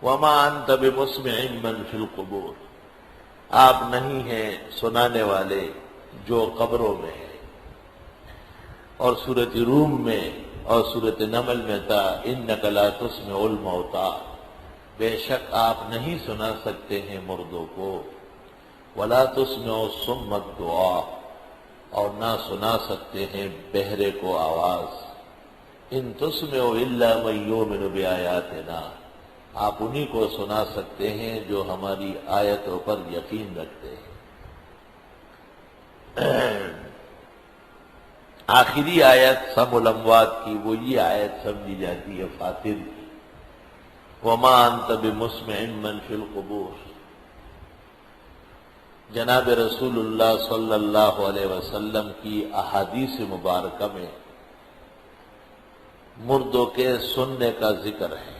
وما انت بمسمع من فی القبور، آپ نہیں ہیں سنانے والے جو قبروں میں ہے۔ اور سورۃ روم میں اور سورۃ نمل میں تھا انک لا تسمع الموتى، بے شک آپ نہیں سنا سکتے ہیں مردوں کو، ولا تسمع الصم الدعاء، اور نہ سنا سکتے ہیں بہرے کو آواز، ان تسمع الا من یؤمن بآیاتنا، آپ انہی کو سنا سکتے ہیں جو ہماری آیتوں پر یقین رکھتے ہیں۔ آخری آیت سم الاموات کی وہ یہ آیت سمجھی جاتی ہے فاطر کی، وما انت بمسمع من فی القبور۔ جناب رسول اللہ صلی اللہ علیہ وسلم کی احادیث مبارکہ میں مردوں کے سننے کا ذکر ہے،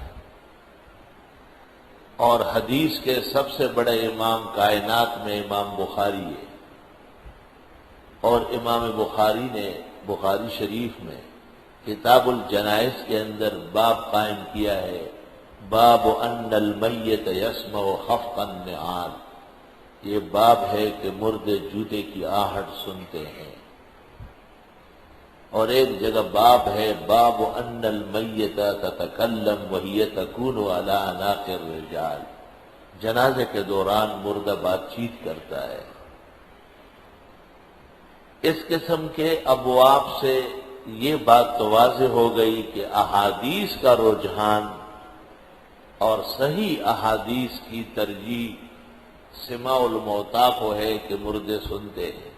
اور حدیث کے سب سے بڑے امام کائنات میں امام بخاری ہے، اور امام بخاری نے بخاری شریف میں کتاب الجنائز کے اندر باب قائم کیا ہے، باب ان المیت یسمع خفق النعال، یہ باب ہے کہ مردے جوتے کی آہٹ سنتے ہیں۔ اور ایک جگہ باب ہے باب ان المیت تتکلم وہی تکون علی اعناق الرجال، جنازے کے دوران مردہ بات چیت کرتا ہے۔ اس قسم کے ابواب سے یہ بات تو واضح ہو گئی کہ احادیث کا رجحان اور صحیح احادیث کی ترجیح سماع الموتیٰ کو ہے کہ مردے سنتے ہیں۔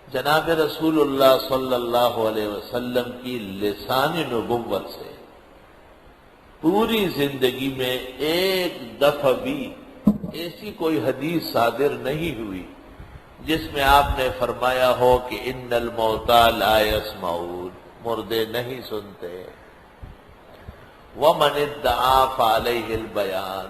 جناب رسول اللہ صلی اللہ علیہ وسلم کی لسان نبوت سے پوری زندگی میں ایک دفعہ بھی ایسی کوئی حدیث صادر نہیں ہوئی جس میں آپ نے فرمایا ہو کہ ان الموتى لا يسمعون، مردے نہیں سنتے، ومن ادعا فعلیہ البیان۔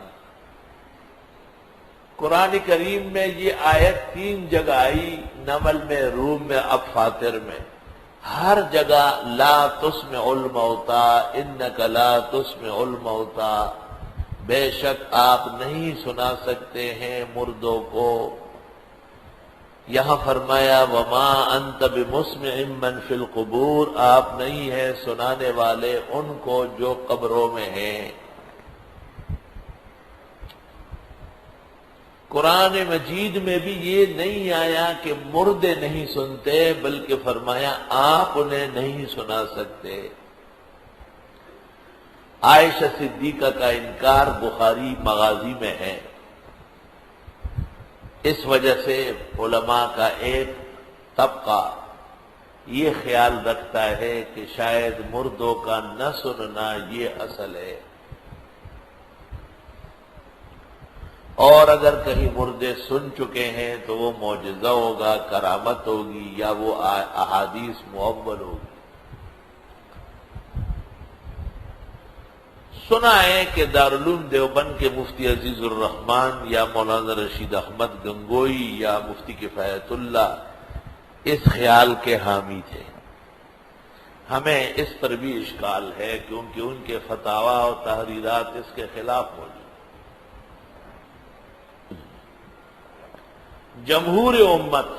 قرآن کریم میں یہ آیت 3 جگہ آئی، نمل میں، روم میں، اب فاطر میں، ہر جگہ لا تسمع الموتى انک لا تسمع الموتى، بے شک آپ نہیں سنا سکتے ہیں مردوں کو۔ یہاں فرمایا وما انت بمسمع من فی القبور، آپ نہیں ہیں سنانے والے ان کو جو قبروں میں ہیں۔ قرآن مجید میں بھی یہ نہیں آیا کہ مردے نہیں سنتے، بلکہ فرمایا آپ انہیں نہیں سنا سکتے۔ عائشہ صدیقہ کا انکار بخاری مغازی میں ہے، اس وجہ سے علماء کا ایک طبقہ یہ خیال رکھتا ہے کہ شاید مردوں کا نہ سننا یہ اصل ہے، اور اگر کہیں مردے سن چکے ہیں تو وہ معجزہ ہوگا، کرامت ہوگی، یا وہ احادیث مؤول ہوگی۔ سنا ہے کہ دارالعلوم دیوبند کے مفتی عزیز الرحمن یا مولانا رشید احمد گنگوئی یا مفتی کفایت اللہ اس خیال کے حامی تھے۔ ہمیں اس پر بھی اشکال ہے کیونکہ ان کے فتاوی اور تحریرات اس کے خلاف موجود۔ جمہور امت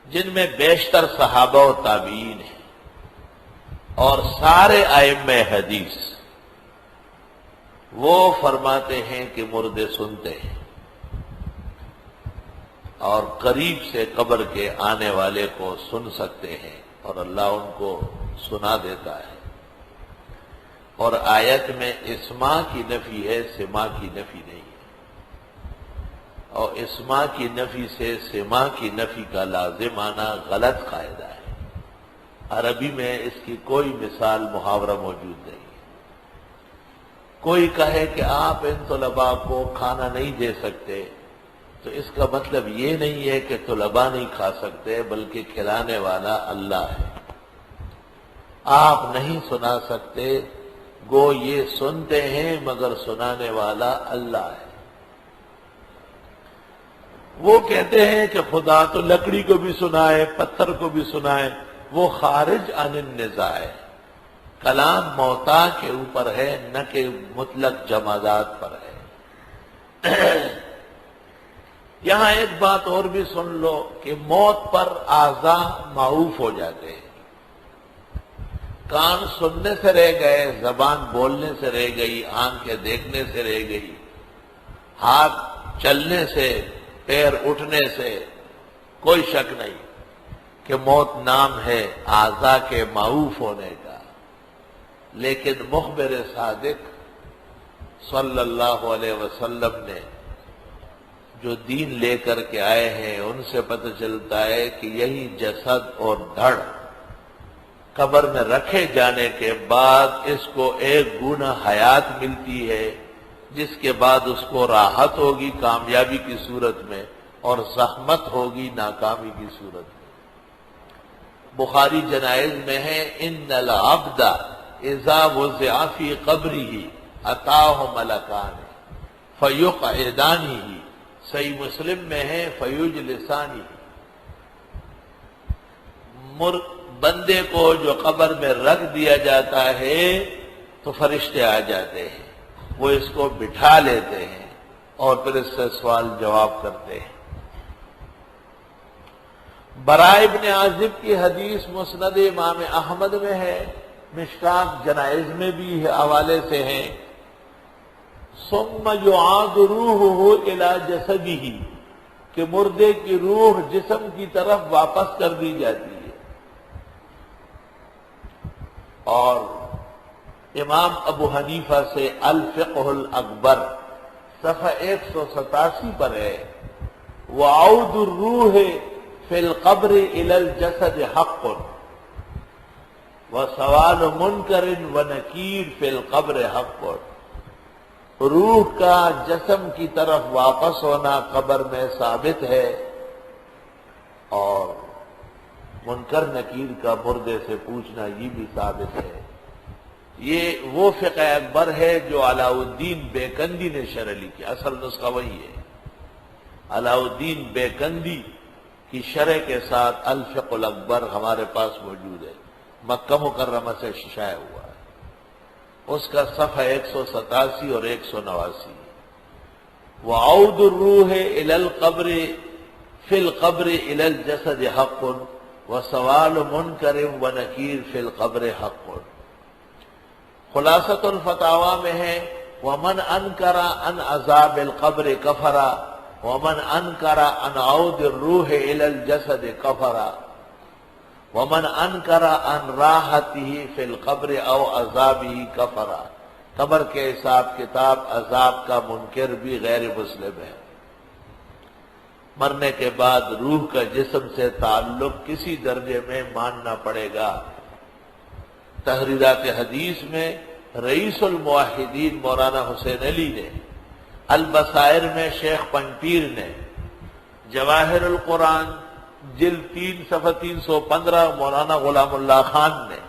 جن میں بیشتر صحابہ و تابعین ہیں اور سارے ائمہ حدیث، وہ فرماتے ہیں کہ مردے سنتے ہیں اور قریب سے قبر کے آنے والے کو سن سکتے ہیں، اور اللہ ان کو سنا دیتا ہے۔ اور آیت میں اسماع کی نفی ہے، سماع کی نفی نہیں ہے، اور اسماع کی نفی سے سماع کی نفی کا لازم آنا غلط قاعدہ ہے۔ عربی میں اس کی کوئی مثال محاورہ موجود نہیں۔ کوئی کہے کہ آپ ان طلباء کو کھانا نہیں دے سکتے، تو اس کا مطلب یہ نہیں ہے کہ طلباء نہیں کھا سکتے، بلکہ کھلانے والا اللہ ہے۔ آپ نہیں سنا سکتے، گو یہ سنتے ہیں مگر سنانے والا اللہ ہے۔ وہ کہتے ہیں کہ خدا تو لکڑی کو بھی سنائے، پتھر کو بھی سنائے، وہ خارج عن النزاع ہے۔ کلام موتا کے اوپر ہے نہ کہ مطلق جمادات پر ہے۔ یہاں ایک بات اور بھی سن لو کہ موت پر اعضاء معوف ہو جاتے ہیں۔ کان سننے سے رہ گئے، زبان بولنے سے رہ گئی، آنکھیں دیکھنے سے رہ گئی، ہاتھ چلنے سے، پیر اٹھنے سے، کوئی شک نہیں کہ موت نام ہے اعضاء کے معوف ہونے کا۔ لیکن مخبر صادق صلی اللہ علیہ وسلم نے جو دین لے کر کے آئے ہیں ان سے پتہ چلتا ہے کہ یہی جسد اور دھڑ قبر میں رکھے جانے کے بعد اس کو ایک گنا حیات ملتی ہے، جس کے بعد اس کو راحت ہوگی کامیابی کی صورت میں اور زحمت ہوگی ناکامی کی صورت میں۔ بخاری جنائز میں ہے ان العبد اذا وضع فی قبرہ اتاہ ملکان فیقعدانہ، صحیح مسلم میں ہے فیجلسانہ۔ بندے کو جو قبر میں رکھ دیا جاتا ہے تو فرشتے آ جاتے ہیں، وہ اس کو بٹھا لیتے ہیں اور پھر اس سے سوال جواب کرتے ہیں۔ برائے ابن عازب کی حدیث مسند امام احمد میں ہے، مشکات جنائز میں بھی حوالے سے ہیں، ثم یعاد روحہ الی جسدہ، کہ مردے کی روح جسم کی طرف واپس کر دی جاتی ہے۔ اور امام ابو حنیفہ سے الفقہ الاکبر صفحہ 187 پر ہے، وعود الروح فی القبر الی الجسد حق وسوال منکر ونکیر فی القبر حق۔ روح کا جسم کی طرف واپس ہونا قبر میں ثابت ہے، اور منکر نکیر کا مردے سے پوچھنا یہ بھی ثابت ہے۔ یہ وہ فقہ اکبر ہے جو علاء الدین بیکندی نے شرح لکھی، اصل نسخہ وہی ہے۔ علاء الدین بیکندی کی شرح کے ساتھ الفقہ الاکبر ہمارے پاس موجود ہے، مکہ مکرمہ سے شائع ہوا ہے۔ اس کا صفحہ 187 اور 189۔ وعود الروح الی القبر فی القبر الی الجسد حق وسوال منکر ونکیر فی القبر حق۔ خلاصۃ الفتاوی میں ہے، ومن انکر ان عذاب القبر کفر ومن انکر ان عود الروح الی الجسد کفر ومن انکر ان راحتہ فی القبر او عذابہ کفر۔ قبر کے حساب کتاب عذاب کا منکر بھی غیر مسلم ہے۔ مرنے کے بعد روح کا جسم سے تعلق کسی درجے میں ماننا پڑے گا۔ تحریرات حدیث میں رئیس الموحدین مولانا حسین علی نے، البصائر میں شیخ پنپیر نے، جواہر القرآن جلد 3 صفحہ 315 مولانا غلام اللہ خان نے،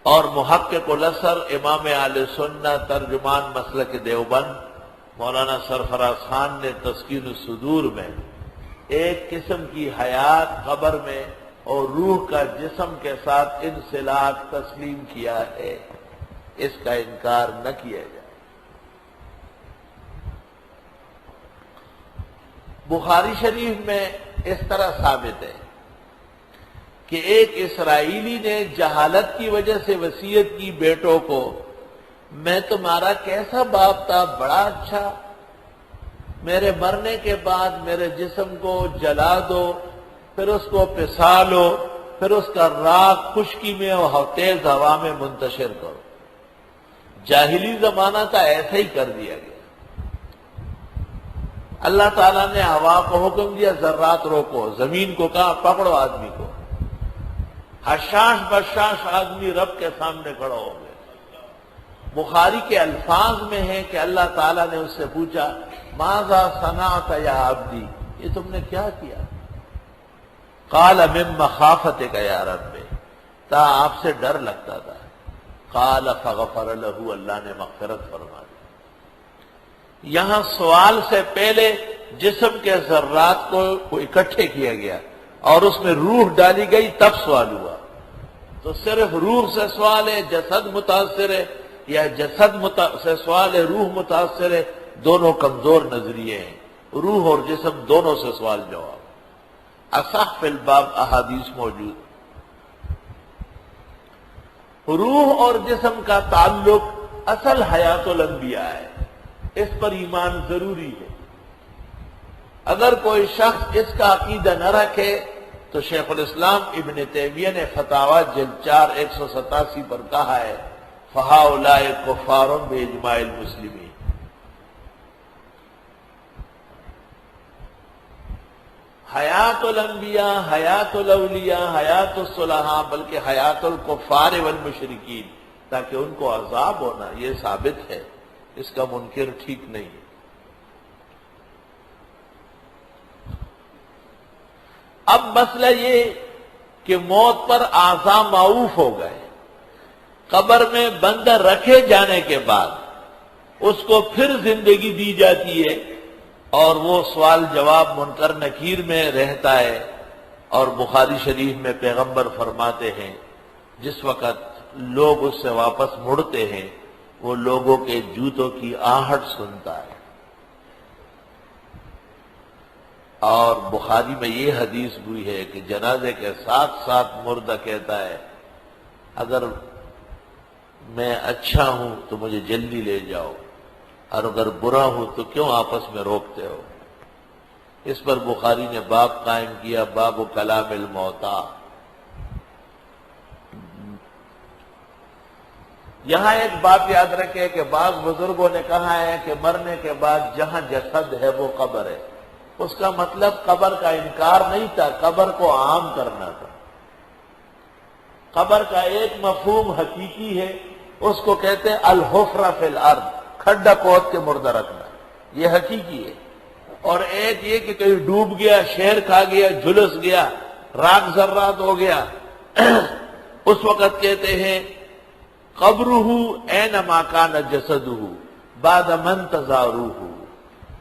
اور محقق الاثر امام اہل سنہ ترجمان مسلک دیوبند مولانا سرفراز خان نے تسکین الصدور میں ایک قسم کی حیات قبر میں اور روح کا جسم کے ساتھ انسلاک تسلیم کیا ہے، اس کا انکار نہ کیا جائے۔ بخاری شریف میں اس طرح ثابت ہے کہ ایک اسرائیلی نے جہالت کی وجہ سے وصیت کی بیٹوں کو، میں تمہارا کیسا باپ تھا، بڑا اچھا، میرے مرنے کے بعد میرے جسم کو جلا دو، پھر اس کو پسا لو، پھر اس کا راکھ خشکی میں اور تیز ہوا میں منتشر کرو۔ جاہلی زمانہ تھا، ایسا ہی کر دیا گیا۔ اللہ تعالیٰ نے ہوا کو حکم دیا ذرات روکو، زمین کو کہا پکڑو آدمی کو، حشاش بشاش آدمی رب کے سامنے کھڑا ہو گئے۔ بخاری کے الفاظ میں ہے کہ اللہ تعالیٰ نے اس سے پوچھا ماذا صنعت یا عبدی، یہ تم نے کیا کیا؟ قال من مخافتک یا رب، تا آپ سے ڈر لگتا تھا۔ قال فغفر له، اللہ نے مغفرت فرما دی۔ یہاں سوال سے پہلے جسم کے ذرات کو اکٹھے کیا گیا اور اس میں روح ڈالی گئی، تب سوال ہوا۔ تو صرف روح سے سوال ہے جسد متاثر ہے، یا جسد سے سوال ہے روح متاثر ہے، دونوں کمزور نظریے ہیں۔ روح اور جسم دونوں سے سوال جواب۔ اصح فی الباب احادیث موجود۔ روح اور جسم کا تعلق اصل حیات الانبیاء ہے، اس پر ایمان ضروری ہے۔ اگر کوئی شخص اس کا عقیدہ نہ رکھے تو شیخ الاسلام ابن تیمیہ نے فتاوی جلد 4 187 پر کہا ہے فَهَؤُلَاءِ كُفَّارٌ بِإِجْمَاعِ الْمُسْلِمِينَ۔ حیات الانبیاء، حیات الاولیاء، حیات الصلحاء، بلکہ حیات الکفار والمشرکین، تاکہ ان کو عذاب ہونا یہ ثابت ہے، اس کا منکر ٹھیک نہیں ہے۔ اب مسئلہ یہ کہ موت پر اعضاء معوف ہو گئے، قبر میں بندہ رکھے جانے کے بعد اس کو پھر زندگی دی جاتی ہے، اور وہ سوال جواب منکر نکیر میں رہتا ہے۔ اور بخاری شریف میں پیغمبر فرماتے ہیں جس وقت لوگ اس سے واپس مڑتے ہیں وہ لوگوں کے جوتوں کی آہٹ سنتا ہے۔ اور بخاری میں یہ حدیث ہوئی ہے کہ جنازے کے ساتھ ساتھ مردہ کہتا ہے اگر میں اچھا ہوں تو مجھے جلدی لے جاؤ، اور اگر برا ہوں تو کیوں آپس میں روکتے ہو۔ اس پر بخاری نے باب قائم کیا، باب کلام الموتى۔ یہاں ایک بات یاد رکھے کہ بعض بزرگوں نے کہا ہے کہ مرنے کے بعد جہاں جسد ہے وہ قبر ہے۔ اس کا مطلب قبر کا انکار نہیں تھا، قبر کو عام کرنا تھا۔ قبر کا ایک مفہوم حقیقی ہے، اس کو کہتے ہیں الحفرہ فی الارض، کھڈا کھود کے مردہ رکھنا، یہ حقیقی ہے۔ اور ایک یہ کہ کہیں ڈوب گیا، شیر کھا گیا، جھلس گیا، راک ذرات ہو گیا، اس وقت کہتے ہیں قبرہ اینما کان جسدہ بعد من تزاروہ،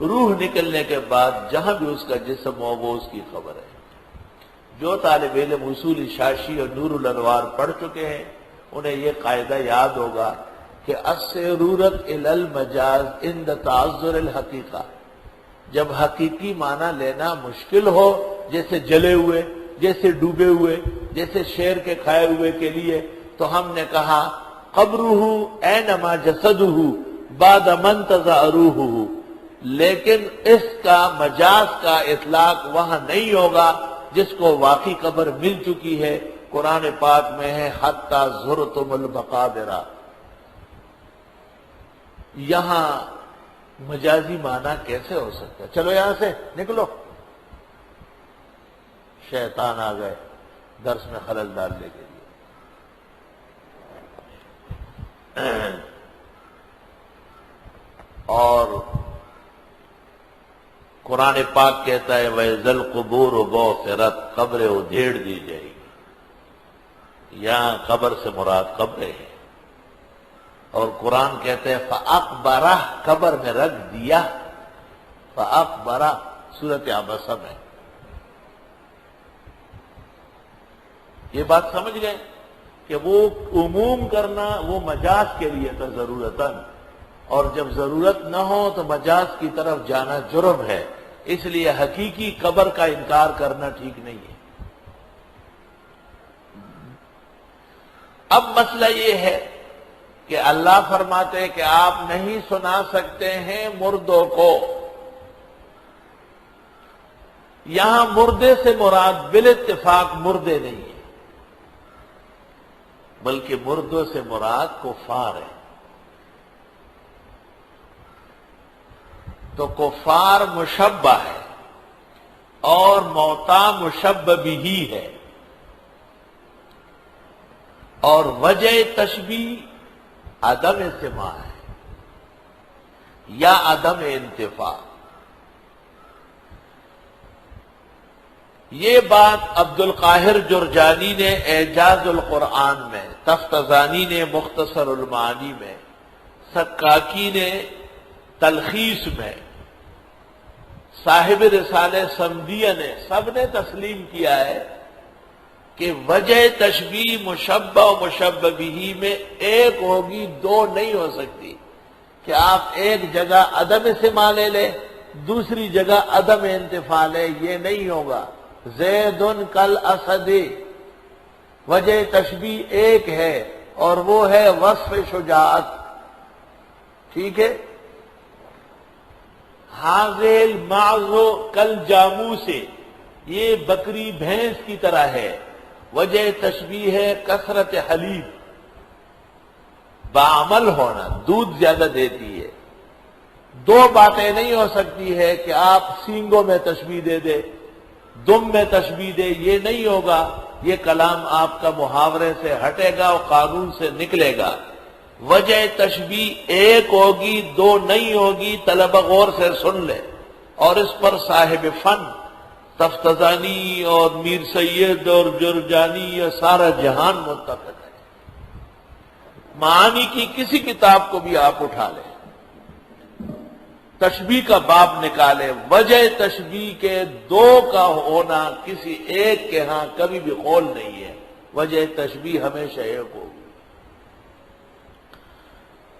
روح نکلنے کے بعد جہاں بھی اس کا جسم ہو وہ اس کی خبر ہے۔ جو طالب علم اصول شاشی اور نور الانوار پڑھ چکے ہیں انہیں یہ قاعدہ یاد ہوگا کہ الضرورت الی المجاز عند تعذر الحقیقہ، جب حقیقی معنی لینا مشکل ہو، جیسے جلے ہوئے، جیسے ڈوبے ہوئے، جیسے شیر کے کھائے ہوئے کے لیے، تو ہم نے کہا قبرہ اینما جسدہ بعد من تزاروہ، لیکن اس کا مجاز کا اطلاق وہاں نہیں ہوگا جس کو واقعی قبر مل چکی ہے۔ قرآن پاک میں ہے حتی زرتم المقابر، یہاں مجازی معنی کیسے ہو سکتا ہے؟ چلو یہاں سے نکلو، شیطان آ گئے درس میں خلل ڈالنے کے لیے۔ اور قرآن پاک کہتا ہے وَإِذَا الْقُبُورُ بُعْثِرَتْ، قبریں ادھیڑ دی جائے گی۔ یہاں قبر سے مراد قبریں ہیں، اور قرآن کہتے ہیں فَأَقْبَرَهْ، قبر میں رکھ دیا، فَأَقْبَرَهْ سورۃ عبسہ میں۔ یہ بات سمجھ گئے کہ وہ عموم کرنا وہ مجاز کے لیے تھا ضرورتاً، اور جب ضرورت نہ ہو تو مجاز کی طرف جانا جرم ہے، اس لیے حقیقی قبر کا انکار کرنا ٹھیک نہیں ہے۔ اب مسئلہ یہ ہے کہ اللہ فرماتے ہیں کہ آپ نہیں سنا سکتے ہیں مردوں کو۔ یہاں مردے سے مراد بالاتفاق مردے نہیں ہے، بلکہ مردوں سے مراد کفار ہے۔ تو کفار مشبہ ہے اور موتا مشبہ بھی ہے، اور وجہ تشبیہ عدم سماع ہے یا عدم انتفاع۔ یہ بات عبد القاہر جرجانی نے اعجاز القرآن میں، تفتزانی نے مختصر المعانی میں، سکاکی نے تلخیص میں، صاحب رسالہ سمدیہ نے، سب نے تسلیم کیا ہے کہ وجہ تشبیہ مشبہ و مشبہ بھی میں ایک ہوگی، دو نہیں ہو سکتی، کہ آپ ایک جگہ عدم سما لے لیں، دوسری جگہ عدم انتفاع لے، یہ نہیں ہوگا۔ زید کل اسد، وجہ تشبیہ ایک ہے اور وہ ہے وصف شجاعت، ٹھیک ہے۔ حاضل معزو کل جامو سے، یہ بکری بھینس کی طرح ہے، وجہ تشبیہ ہے کثرت حلیب، بعمل ہونا، دودھ زیادہ دیتی ہے۔ دو باتیں نہیں ہو سکتی ہے کہ آپ سینگوں میں تشبیہ دے دے، دم میں تشبیہ دے، یہ نہیں ہوگا، یہ کلام آپ کا محاورے سے ہٹے گا اور قانون سے نکلے گا۔ وجہ تشبیہ ایک ہوگی، دو نہیں ہوگی، طلبہ غور سے سن لے، اور اس پر صاحب فن تفتزانی اور میر سید اور جرجانی، یہ سارا جہان متفق ہے۔ معانی کی کسی کتاب کو بھی آپ اٹھا لیں، تشبیہ کا باب نکالے، وجہ تشبیہ کے دو کا ہونا کسی ایک کے ہاں کبھی بھی قول نہیں ہے، وجہ تشبیہ ہمیشہ ایک ہوگی۔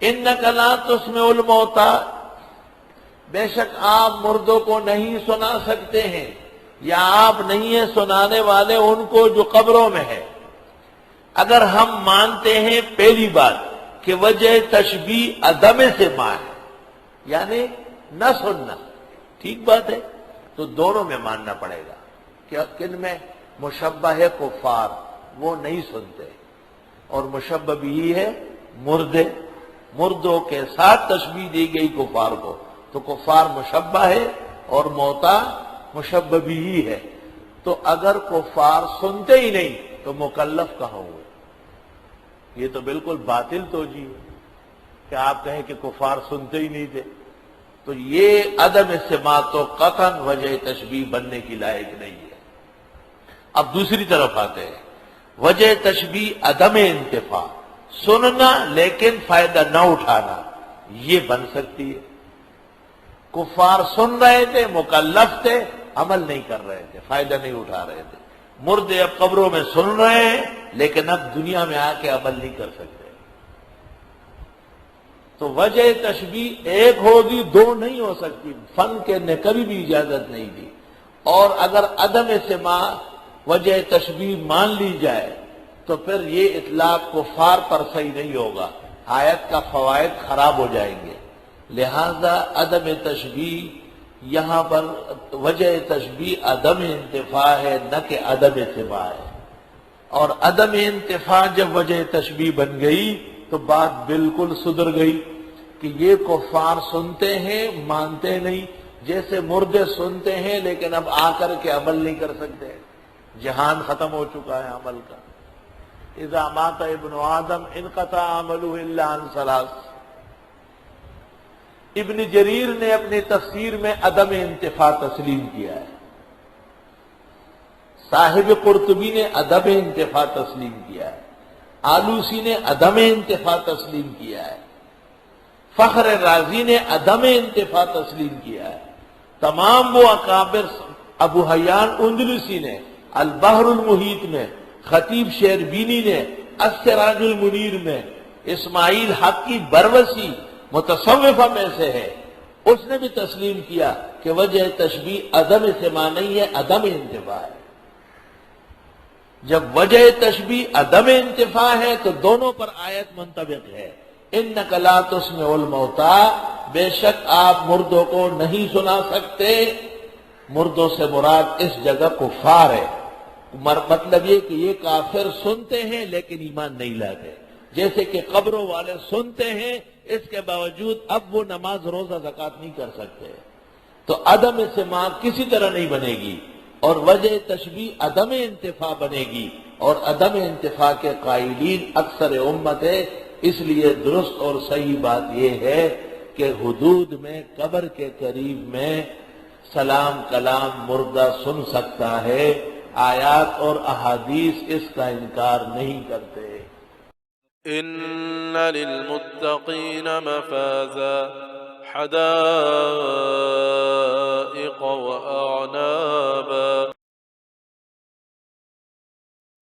انک لا تسمع الموتى، بے شک آپ مردوں کو نہیں سنا سکتے ہیں، یا آپ نہیں ہیں سنانے والے ان کو جو قبروں میں ہے۔ اگر ہم مانتے ہیں پہلی بات کہ وجہ تشبیہ عدم سماع ہے، یعنی نہ سننا، ٹھیک بات ہے، تو دونوں میں ماننا پڑے گا کہ کن میں مشبہ ہے کفار، وہ نہیں سنتے، اور مشبہ بھی ہے مردے، مردوں کے ساتھ تشبیہ دی گئی کفار کو، تو کفار مشبہ ہے اور موتا مشبہ بھی ہے۔ تو اگر کفار سنتے ہی نہیں تو مکلف کہاں ہوئے؟ یہ تو بالکل باطل توجیہ ہے کہ آپ کہیں کہ کفار سنتے ہی نہیں تھے، تو یہ عدم سماع تو قطعاً وجہ تشبیہ بننے کی لائق نہیں ہے۔ اب دوسری طرف آتے ہیں، وجہ تشبیہ عدم انتفاع، سننا لیکن فائدہ نہ اٹھانا، یہ بن سکتی ہے۔ کفار سن رہے تھے، مکلف تھے، عمل نہیں کر رہے تھے، فائدہ نہیں اٹھا رہے تھے۔ مردے اب قبروں میں سن رہے ہیں لیکن اب دنیا میں آ کے عمل نہیں کر سکتے، تو وجہ تشبیہ ایک ہوگی، دو نہیں ہو سکتی، فن کے نے کبھی بھی اجازت نہیں دی۔ اور اگر عدم سماع وجہ تشبیہ مان لی جائے تو پھر یہ اطلاق کفار پر صحیح نہیں ہوگا، آیت کا فوائد خراب ہو جائیں گے۔ لہذا عدم تشبیہ یہاں پر وجہ تشبیہ عدم انتفاع ہے، نہ کہ عدم سماع ہے، اور عدم انتفاع جب وجہ تشبیہ بن گئی تو بات بالکل سدھر گئی کہ یہ کفار سنتے ہیں مانتے نہیں، جیسے مردے سنتے ہیں لیکن اب آ کر کے عمل نہیں کر سکتے، جہان ختم ہو چکا ہے عمل کا۔ اذا مات ابن آدم انقطع عملہ الا عن ثلاث۔ ابن جریر نے اپنی تفسیر میں عدم انتفاع تسلیم کیا ہے، صاحب قرطبی نے عدم انتفاع تسلیم کیا ہے، آلوسی نے عدم انتفاع تسلیم کیا ہے، فخر رازی نے عدم انتفاع تسلیم کیا ہے، تمام وہ اکابر، ابو حیان اندلسی نے البحر المحیط میں، خطیب شیربینی نے السراج المنیر میں، اسماعیل حق کی بروسی متصوفہ میں سے ہے، اس نے بھی تسلیم کیا کہ وجہ تشبیہ عدم سماع نہیں ہے، عدم انتفاع ہے۔ جب وجہ تشبیہ عدم انتفاع ہے تو دونوں پر آیت منطبق ہے، انک لا تسمع الموتى، بے شک آپ مردوں کو نہیں سنا سکتے۔ مردوں سے مراد اس جگہ کفار ہے، مطلب یہ کہ یہ کافر سنتے ہیں لیکن ایمان نہیں لاتے، جیسے کہ قبروں والے سنتے ہیں اس کے باوجود اب وہ نماز روزہ زکوٰۃ نہیں کر سکتے، تو عدم سماع کسی طرح نہیں بنے گی، اور وجہ تشبیہ عدم انتفاع بنے گی، اور عدم انتفاع کے قائلین اکثر امت ہے۔ اس لیے درست اور صحیح بات یہ ہے کہ حدود میں قبر کے قریب میں سلام کلام مردہ سن سکتا ہے، آیات اور احادیث اس کا انکار نہیں کرتے۔ ان للمتقین مفازا حدائق واعنابا